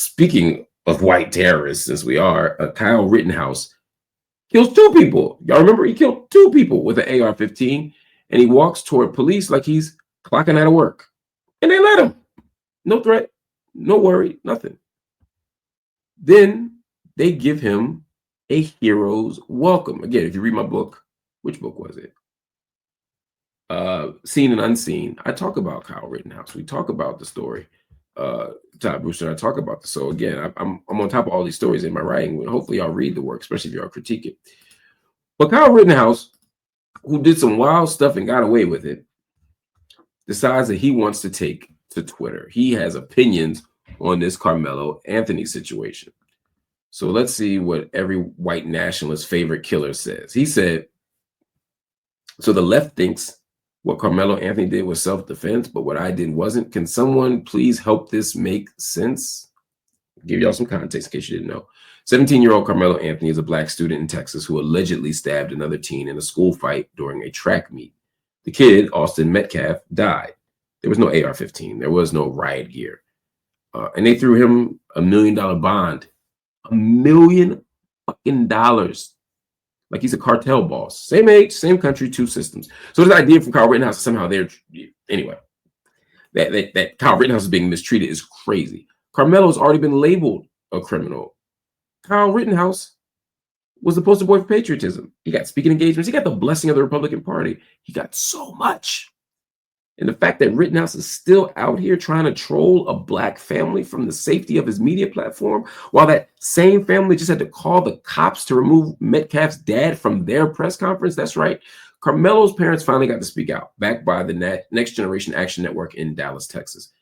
Speaking of white terrorists, since we are, Kyle Rittenhouse kills two people. Y'all remember he killed two people with an AR-15, and he walks toward police like he's clocking out of work. And they let him. No threat, no worry, nothing. Then they give him a hero's welcome. Again, if you read my book, which book was it? Seen and Unseen. I talk about Kyle Rittenhouse. We talk about the story. Todd Brewster, I talk about this. So again, I'm on top of all these stories in my writing. Hopefully y'all read the work, especially if y'all critique it. But Kyle Rittenhouse, who did some wild stuff and got away with it, decides that he wants to take to Twitter. He has opinions on this Karmelo Anthony situation. So let's see what every white nationalist favorite killer says. He said, so the left thinks what Karmelo Anthony did was self-defense, but what I did wasn't. Can someone please help this make sense? I'll give y'all some context in case you didn't know. 17-year-old Karmelo Anthony is a black student in Texas who allegedly stabbed another teen in a school fight during a track meet. The kid, Austin Metcalf, died. There was no AR-15. There was no riot gear. And they threw him $1 million bond. $1 million fucking dollars. Like he's a cartel boss. Same age, same country, two systems. So this idea from Kyle Rittenhouse somehow they're anyway. That Kyle Rittenhouse is being mistreated is crazy. Karmelo's already been labeled a criminal. Kyle Rittenhouse was the poster boy for patriotism. He got speaking engagements. He got the blessing of the Republican Party. He got so much. And the fact that Rittenhouse is still out here trying to troll a black family from the safety of his media platform, while that same family just had to call the cops to remove Metcalf's dad from their press conference. That's right. Karmelo's parents finally got to speak out, backed by the Next Generation Action Network in Dallas, Texas.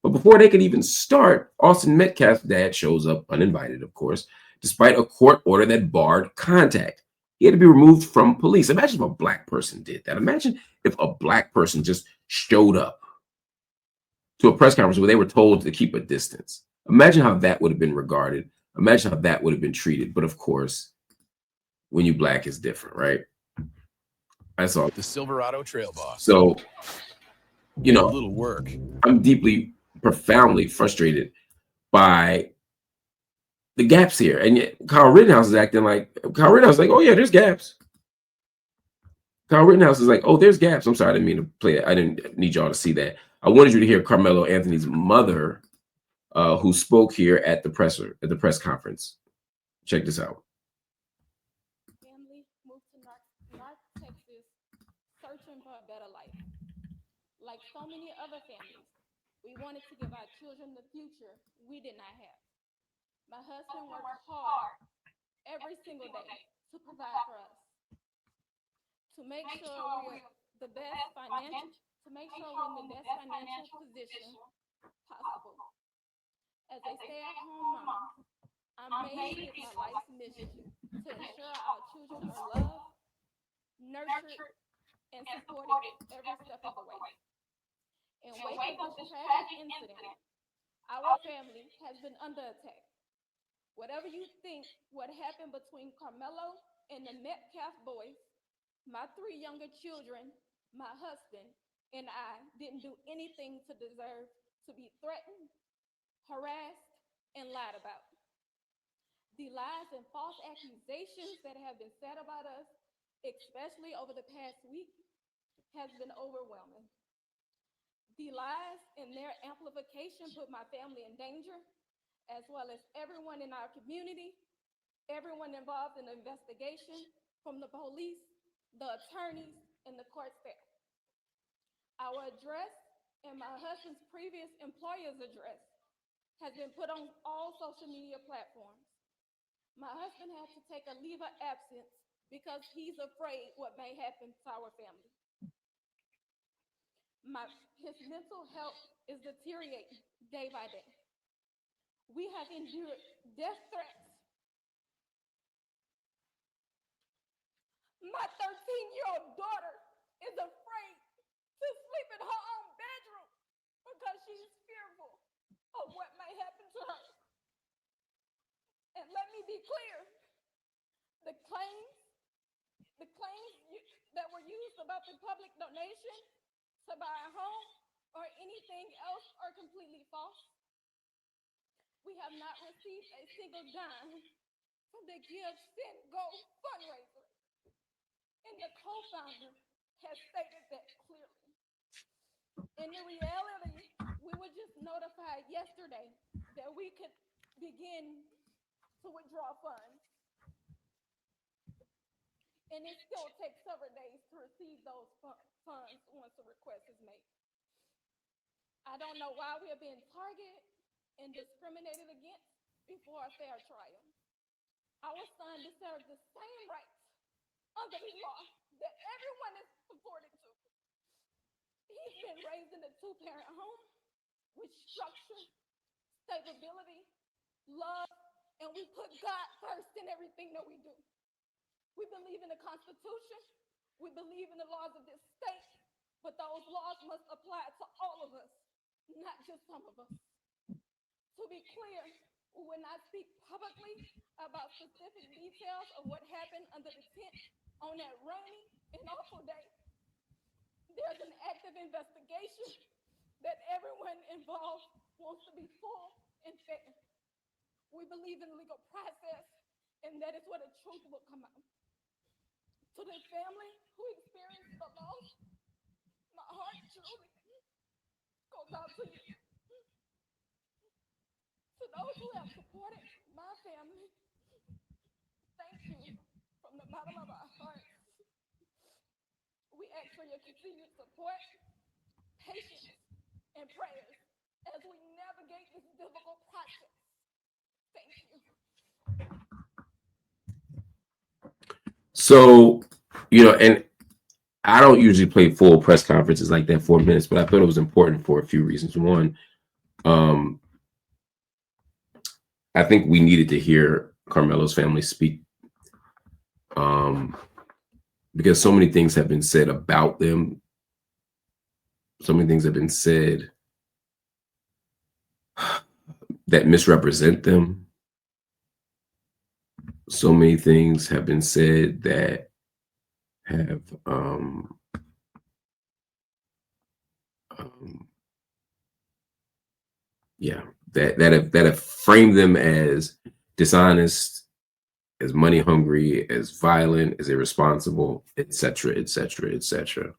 But before they could even start, Austin Metcalf's dad shows up uninvited, of course, despite a court order that barred contact. He had to be removed from police. Imagine if a black person did that. Imagine if a black person just showed up to a press conference where they were told to keep a distance. Imagine how that would have been regarded. Imagine how that would have been treated. But of course, when you black, it's different, right? That's all. The Silverado Trail Boss. So, you know, a little work. I'm deeply, profoundly frustrated by the gaps here. And yet Kyle Rittenhouse is acting like, oh yeah, there's gaps. Kyle Rittenhouse is like, oh, there's gaps. I'm sorry, I didn't mean to play that. I didn't need y'all to see that. I wanted you to hear Karmelo Anthony's mother, who spoke here at the press conference. Check this out. Family moved to North Texas searching for a better life. Like so many other families, we wanted to give our children the future we did not have. My husband worked hard every single day to provide for us, to make sure we're the best financial, to make sure we're in the best financial position possible. As a stay-at-home mom, I'm made it my life's mission to ensure our children are loved, nurtured, and supported every step of the way. In wake of this tragic incident, our family has been under attack. Whatever you think what happened between Karmelo and the Metcalf boys, my three younger children, my husband, and I didn't do anything to deserve to be threatened, harassed, and lied about. The lies and false accusations that have been said about us, especially over the past week, has been overwhelming. The lies and their amplification put my family in danger, as well as everyone in our community, everyone involved in the investigation, from the police, the attorneys, and the court staff. Our address and my husband's previous employer's address has been put on all social media platforms. My husband had to take a leave of absence because he's afraid what may happen to our family. His mental health is deteriorating day by day. We have endured death threats. My 13-year-old daughter is afraid to sleep in her own bedroom because she's fearful of what may happen to her. And let me be clear, the claims that were used about the public donation to buy a home or anything else are completely false. We have not received a single dime from the Give, Send, Go fundraiser. And the co-founder has stated that clearly. In the reality, we were just notified yesterday that we could begin to withdraw funds. And it still takes several days to receive those funds once a request is made. I don't know why we are being targeted and discriminated against before a fair trial. Our son deserves the same rights under the law that everyone is afforded to. He's been raised in a two-parent home with structure, stability, love, and we put God first in everything that we do. We believe in the Constitution. We believe in the laws of this state, but those laws must apply to all of us, not just some of us. To be clear, we will not speak publicly about specific details of what happened under the tent on that rainy and awful day. There's an active investigation that everyone involved wants to be full and fair. We believe in legal process, and that is where the truth will come out. To the family who experienced the loss, my heart truly goes out to you. To those who have supported my family, thank you from the bottom of our hearts. We ask for your continued support, patience, and prayers as we navigate this difficult process. Thank you. So, and I don't usually play full press conferences like that 4 minutes, but I thought it was important for a few reasons. One, I think we needed to hear Karmelo's family speak, because so many things have been said about them. So many things have been said that misrepresent them. So many things have been said that have that have framed them as dishonest, as money hungry, as violent, as irresponsible, etc., etc., etc.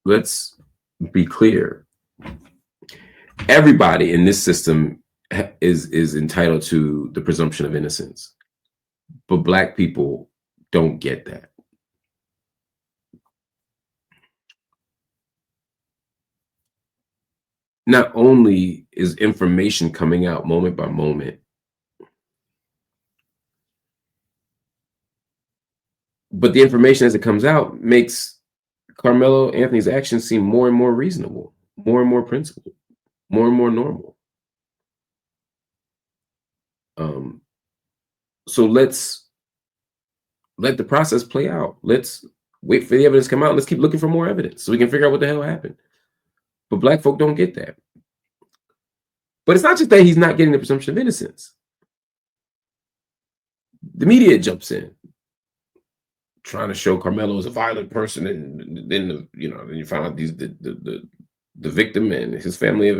Let's be clear. Everybody in this system is entitled to the presumption of innocence, but Black people don't get that. Not only is information coming out moment by moment, but the information as it comes out makes Karmelo Anthony's actions seem more and more reasonable, more and more principled, more and more normal. So let's let the process play out. Let's wait for the evidence to come out. Let's keep looking for more evidence so we can figure out what the hell happened. But Black folk don't get that. But it's not just that he's not getting the presumption of innocence. The media jumps in, trying to show Karmelo as a violent person, and then then you find out the victim and his family.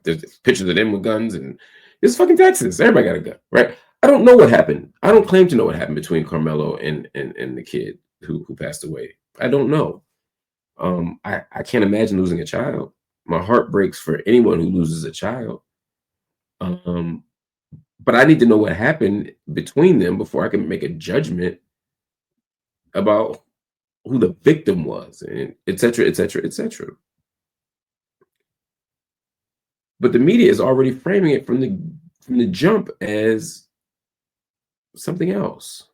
There's pictures of them with guns, and it's fucking Texas. Everybody got a gun, right? I don't know what happened. I don't claim to know what happened between Karmelo and the kid who passed away. I don't know. I can't imagine losing a child. My heart breaks for anyone who loses a child. But I need to know what happened between them before I can make a judgment about who the victim was, and et cetera, et cetera, et cetera. But the media is already framing it from the jump as something else.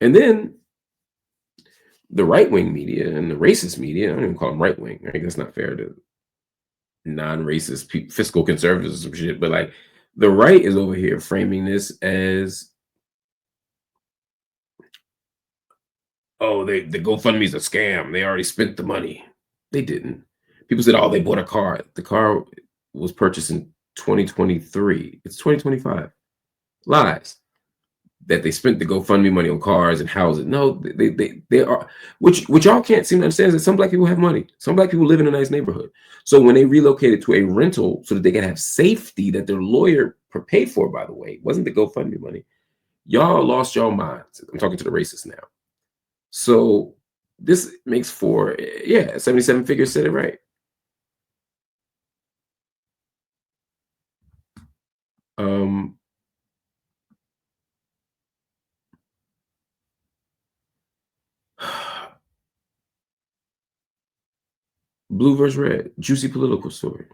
And then the right-wing media and the racist media, I don't even call them right-wing, right? That's not fair to non-racist fiscal conservatives or some shit, but like the right is over here framing this as, oh, the GoFundMe is a scam. They already spent the money. They didn't. People said, oh, they bought a car. The car was purchased in 2023. It's 2025. Lies. that they spent the GoFundMe money on cars and houses. No, they are, which y'all can't seem to understand, is that some black people have money. Some black people live in a nice neighborhood. So when they relocated to a rental so that they can have safety that their lawyer paid for, by the way, it wasn't the GoFundMe money. Y'all lost y'all minds. I'm talking to the racists now. So this makes for, yeah, 77 figures said it right. Blue versus red, juicy political story.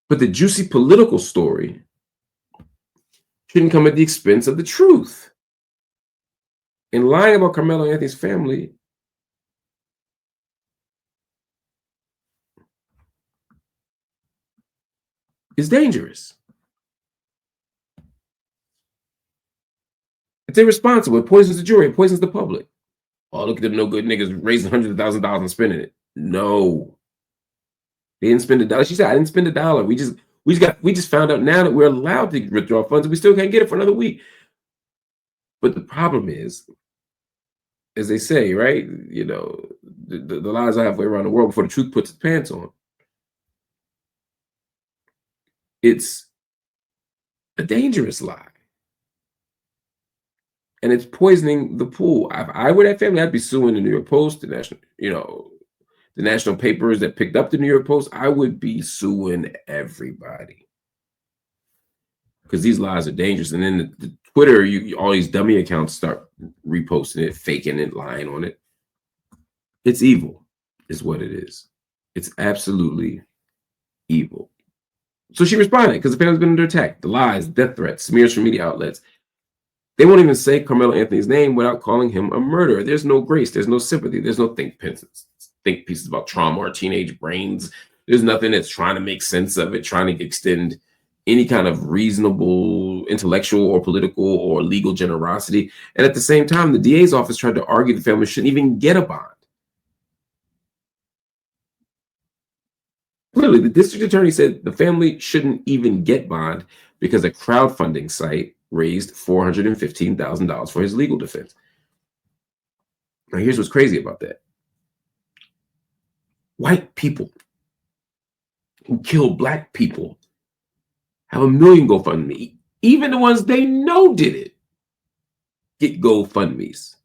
But the juicy political story shouldn't come at the expense of the truth. And lying about Karmelo Anthony's family is dangerous. It's irresponsible. It poisons the jury. It poisons the public. Oh, look at them no good niggas raising hundreds of thousands of dollars and spending it. No, they didn't spend $1. She said, I didn't spend $1. We just found out now that we're allowed to withdraw funds and we still can't get it for another week. But the problem is, as they say, right? You know, the lies are halfway around the world before the truth puts its pants on. It's a dangerous lie. And it's poisoning the pool. If I were that family, I'd be suing the New York Post, the national papers that picked up the New York Post. I would be suing everybody because these lies are dangerous. And then the Twitter, all these dummy accounts start reposting it, faking it, lying on it. It's evil, is what it is. It's absolutely evil. So she responded because the family's been under attack. The lies, death threats, smears from media outlets. They won't even say Karmelo Anthony's name without calling him a murderer. There's no grace. There's no sympathy. There's no think pieces about trauma or teenage brains. There's nothing that's trying to make sense of it, trying to extend any kind of reasonable intellectual or political or legal generosity. And at the same time, the DA's office tried to argue the family shouldn't even get a bond. Clearly, the district attorney said the family shouldn't even get bond because a crowdfunding site raised $415,000 for his legal defense. Now, here's what's crazy about that. White people who kill black people have 1 million GoFundMe. Even the ones they know did it get GoFundMes,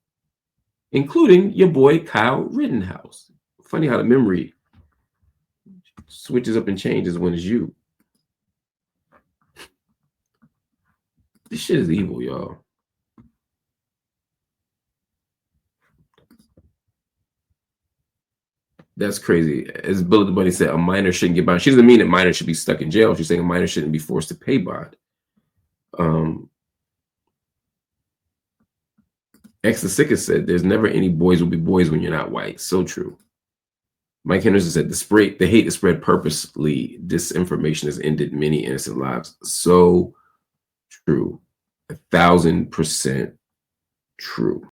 including your boy Kyle Rittenhouse. Funny how the memory switches up and changes when it's you. This shit is evil, y'all. That's crazy. As Bullet the Bunny said, a minor shouldn't get bond. She doesn't mean that minors should be stuck in jail. She's saying a minor shouldn't be forced to pay bond. X the Sickest said, there's never any boys will be boys when you're not white. So true. Mike Henderson said, the hate is spread purposely. Disinformation has ended many innocent lives. So true. 1,000% true.